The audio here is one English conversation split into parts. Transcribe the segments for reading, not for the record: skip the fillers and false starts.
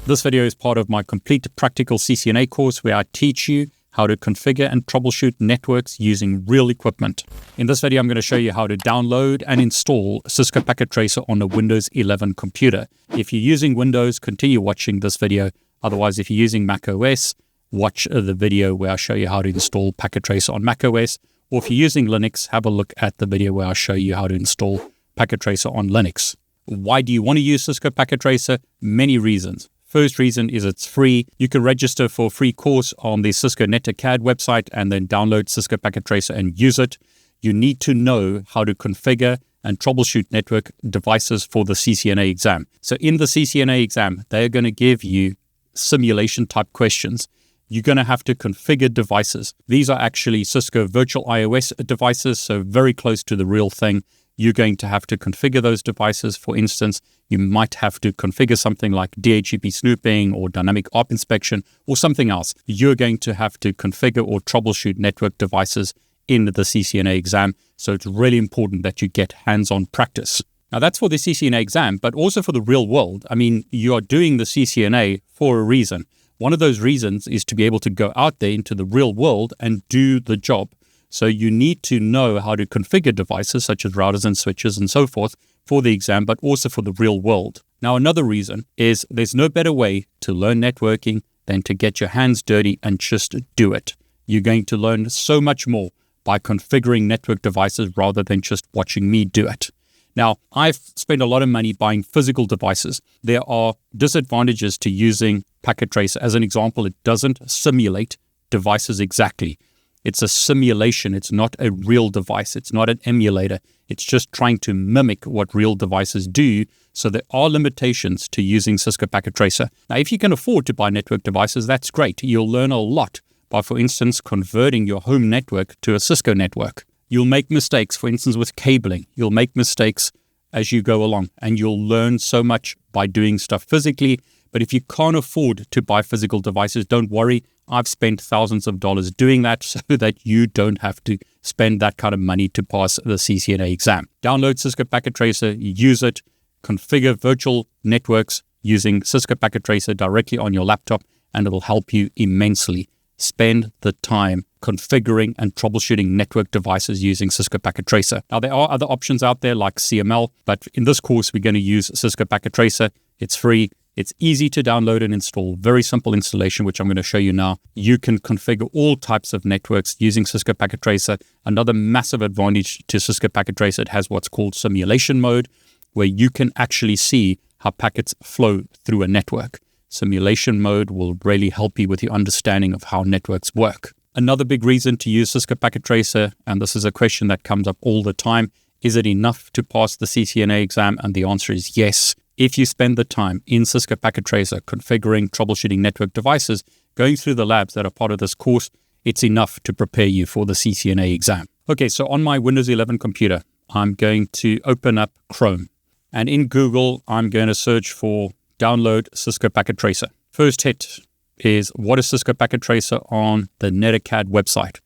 This video is part of my complete practical CCNA course where I teach you how to configure and troubleshoot networks using real equipment. In this video, I'm going to show you how to download and install Cisco Packet Tracer on a Windows 11 computer. If you're using Windows, continue watching this video. Otherwise, if you're using Mac OS, watch the video where I show you how to install Packet Tracer on Mac OS. Or if you're using Linux, have a look at the video where I show you how to install Packet Tracer on Linux. Why do you want to use Cisco Packet Tracer? Many reasons. First reason is it's free. You can register for a free course on the Cisco NetCAD website and then download Cisco Packet Tracer and use it. You need to know how to configure and troubleshoot network devices for the CCNA exam. So in the CCNA exam, they're going to give you simulation type questions. You're going to have to configure devices. These are actually Cisco virtual iOS devices, so very close to the real thing. You're going to have to configure those devices. For instance, you might have to configure something like DHCP snooping or dynamic ARP inspection or something else. You're going to have to configure or troubleshoot network devices in the CCNA exam. So it's really important that you get hands-on practice. Now that's for the CCNA exam, but also for the real world. I mean, you are doing the CCNA for a reason. One of those reasons is to be able to go out there into the real world and do the job. So you need to know how to configure devices such as routers and switches and so forth for the exam, but also for the real world. Now, another reason is there's no better way to learn networking than to get your hands dirty and just do it. You're going to learn so much more by configuring network devices rather than just watching me do it. Now, I've spent a lot of money buying physical devices. There are disadvantages to using Packet Tracer. As an example, it doesn't simulate devices exactly. It's a simulation. It's not a real device. It's not an emulator. It's just trying to mimic what real devices do. So there are limitations to using Cisco Packet Tracer. Now, if you can afford to buy network devices, that's great. You'll learn a lot by, for instance, converting your home network to a Cisco network. You'll make mistakes, for instance, with cabling. You'll make mistakes as you go along, and you'll learn so much by doing stuff physically. But if you can't afford to buy physical devices, don't worry. I've spent thousands of dollars doing that so that you don't have to spend that kind of money to pass the CCNA exam. Download Cisco Packet Tracer, use it, configure virtual networks using Cisco Packet Tracer directly on your laptop, and it'll help you immensely. Spend the time configuring and troubleshooting network devices using Cisco Packet Tracer. Now, there are other options out there like CML, but in this course, we're going to use Cisco Packet Tracer. It's free. It's easy to download and install. Very simple installation, which I'm going to show you now. You can configure all types of networks using Cisco Packet Tracer. Another massive advantage to Cisco Packet Tracer, it has what's called simulation mode, where you can actually see how packets flow through a network. Simulation mode will really help you with your understanding of how networks work. Another big reason to use Cisco Packet Tracer, and this is a question that comes up all the time, is it enough to pass the CCNA exam? And the answer is yes. If you spend the time in Cisco Packet Tracer configuring, troubleshooting network devices, going through the labs that are part of this course, it's enough to prepare you for the CCNA exam. Okay, so on my Windows 11 computer, I'm going to open up Chrome. And in Google, I'm going to search for download Cisco Packet Tracer. First hit is what is Cisco Packet Tracer on the NetCAD website.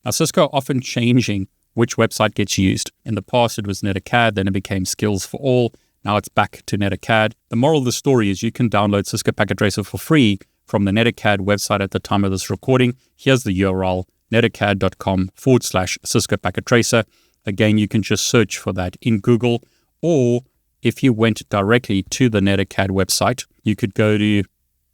Now, Cisco are often changing which website gets used. In the past, it was NetCAD, then it became Skills for All. Now it's back to NetCAD. The moral of the story is you can download Cisco Packet Tracer for free from the NetCAD website at the time of this recording. Here's the URL, netcad.com/Cisco Packet Tracer. Again, you can just search for that in Google, or if you went directly to the NetCAD website, you could go to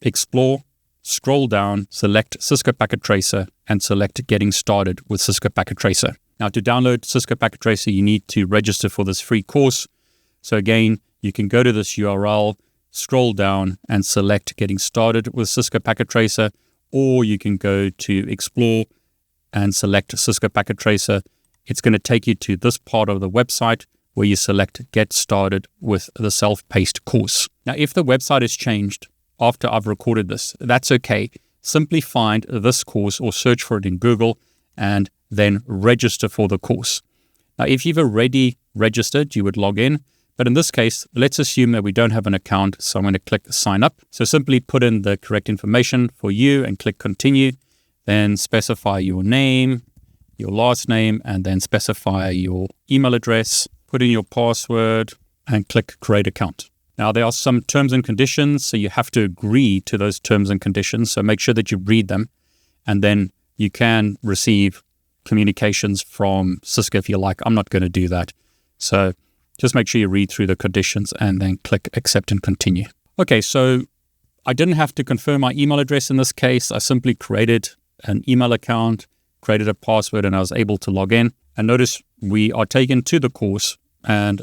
Explore, scroll down, select Cisco Packet Tracer, and select Getting Started with Cisco Packet Tracer. Now, to download Cisco Packet Tracer, you need to register for this free course. So again, you can go to this URL, scroll down, and select Getting Started with Cisco Packet Tracer, or you can go to Explore and select Cisco Packet Tracer. It's going to take you to this part of the website where you select Get Started with the self-paced course. Now, if the website is changed after I've recorded this, that's okay. Simply find this course or search for it in Google and then register for the course. Now, if you've already registered, you would log in. But in this case, let's assume that we don't have an account, so I'm going to click Sign Up. So simply put in the correct information for you and click Continue. Then specify your name, your last name, and then specify your email address. Put in your password and click Create Account. Now, there are some terms and conditions, so you have to agree to those terms and conditions. So make sure that you read them, and then you can receive communications from Cisco if you like. I'm not going to do that. So just make sure you read through the conditions and then click accept and continue. Okay, so I didn't have to confirm my email address in this case. I simply created an email account, created a password, and I was able to log in. And notice we are taken to the course, and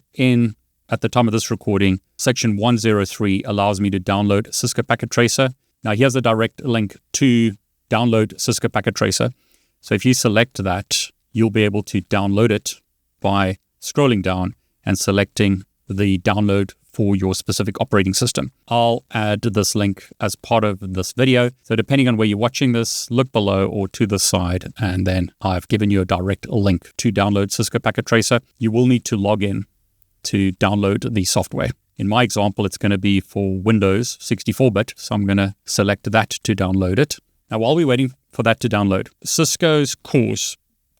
at the time of this recording, section 103 allows me to download Cisco Packet Tracer. Now here's a direct link to download Cisco Packet Tracer. So if you select that, you'll be able to download it by scrolling down and selecting the download for your specific operating system. I'll add this link as part of this video. So depending on where you're watching this, look below or to the side, and then I've given you a direct link to download Cisco Packet Tracer. You will need to log in to download the software. In my example, it's going to be for Windows 64-bit, so I'm going to select that to download it. Now, while we're waiting for that to download, Cisco's course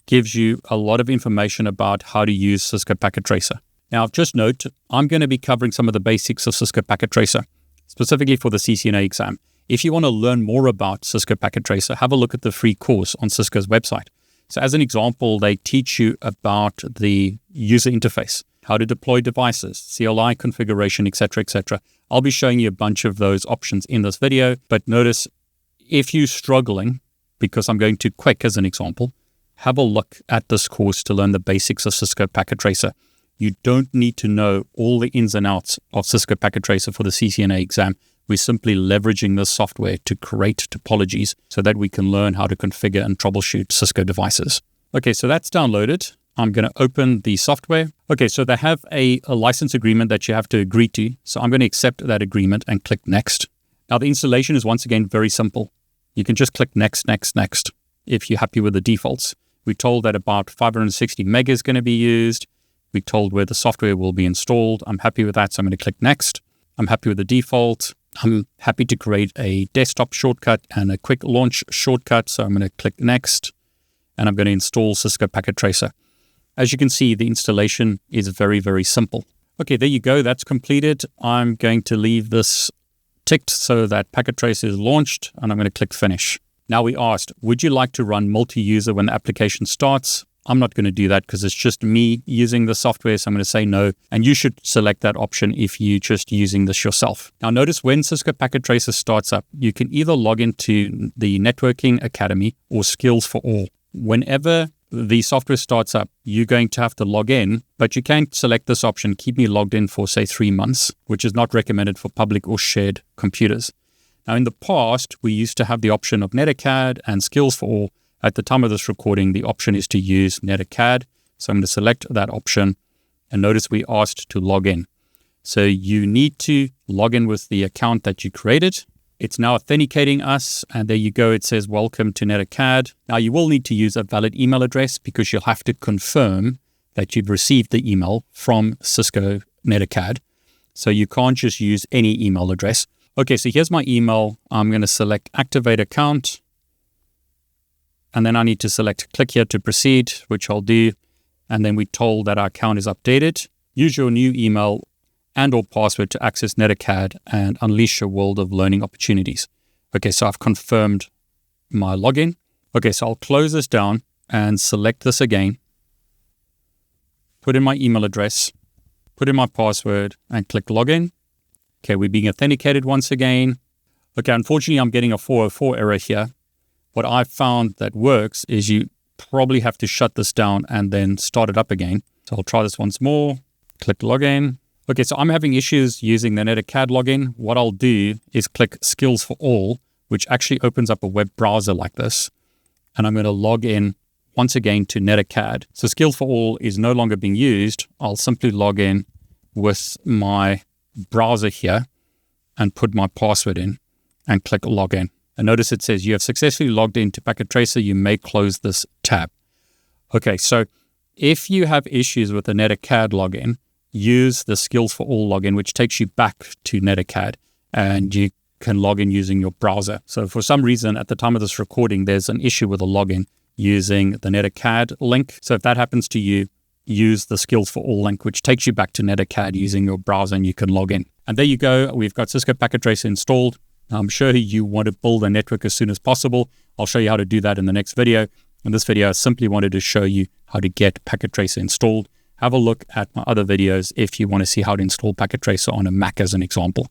gives you a lot of information about how to use Cisco Packet Tracer. Now, just note, I'm going to be covering some of the basics of Cisco Packet Tracer, specifically for the CCNA exam. If you want to learn more about Cisco Packet Tracer, have a look at the free course on Cisco's website. So as an example, they teach you about the user interface, how to deploy devices, CLI configuration, etc., etc. I'll be showing you a bunch of those options in this video, but notice if you're struggling, because I'm going too quick as an example, have a look at this course to learn the basics of Cisco Packet Tracer. You don't need to know all the ins and outs of Cisco Packet Tracer for the CCNA exam. We're simply leveraging this software to create topologies so that we can learn how to configure and troubleshoot Cisco devices. Okay, so that's downloaded. I'm going to open the software. Okay, so they have a license agreement that you have to agree to. So I'm going to accept that agreement and click next. Now the installation is once again very simple. You can just click next, next, next if you're happy with the defaults. We're told that about 560 meg is going to be used. We're told where the software will be installed. I'm happy with that, so I'm going to click next. I'm happy with the default. I'm happy to create a desktop shortcut and a quick launch shortcut, so I'm going to click next, and I'm going to install Cisco Packet Tracer. As you can see, the installation is very, very simple. Okay, there you go. That's completed. I'm going to leave this ticked so that Packet Tracer is launched, and I'm going to click finish. Now we asked, would you like to run multi-user when the application starts? I'm not going to do that because it's just me using the software, so I'm going to say no. And you should select that option if you're just using this yourself. Now notice when Cisco Packet Tracer starts up, you can either log into the Networking Academy or Skills for All. Whenever the software starts up, you're going to have to log in, but you can select this option, keep me logged in for say 3 months, which is not recommended for public or shared computers. Now in the past, we used to have the option of NetAcad and Skills for All. At the time of this recording, the option is to use NetAcad. So I'm going to select that option, and notice we asked to log in. So you need to log in with the account that you created. It's now authenticating us, and there you go. It says, welcome to NetAcad. Now you will need to use a valid email address because you'll have to confirm that you've received the email from Cisco NetAcad. So you can't just use any email address. Okay, so here's my email. I'm going to select Activate Account. And then I need to select click here to proceed, which I'll do. And then we're told that our account is updated. Use your new email and or password to access NetAcad and unleash your world of learning opportunities. Okay, so I've confirmed my login. Okay, so I'll close this down and select this again. Put in my email address, put in my password and click login. Okay, we're being authenticated once again. Okay, unfortunately, I'm getting a 404 error here. What I've found that works is you probably have to shut this down and then start it up again. So I'll try this once more, click login. Okay, so I'm having issues using the NetAcad login. What I'll do is click Skills for All, which actually opens up a web browser like this. And I'm going to log in once again to NetAcad. So Skills for All is no longer being used. I'll simply log in with my browser here and put my password in and click login. And notice it says you have successfully logged into Packet Tracer. You may close this tab. Okay, so if you have issues with the NetAcad login, use the Skills for All login, which takes you back to NetAcad, and you can log in using your browser. So for some reason, at the time of this recording, there's an issue with the login using the NetAcad link. So if that happens to you, use the Skills for All link, which takes you back to NetAcad using your browser, and you can log in. And there you go. We've got Cisco Packet Tracer installed. I'm sure you want to build a network as soon as possible. I'll show you how to do that in the next video. In this video, I simply wanted to show you how to get Packet Tracer installed. Have a look at my other videos if you want to see how to install Packet Tracer on a Mac as an example.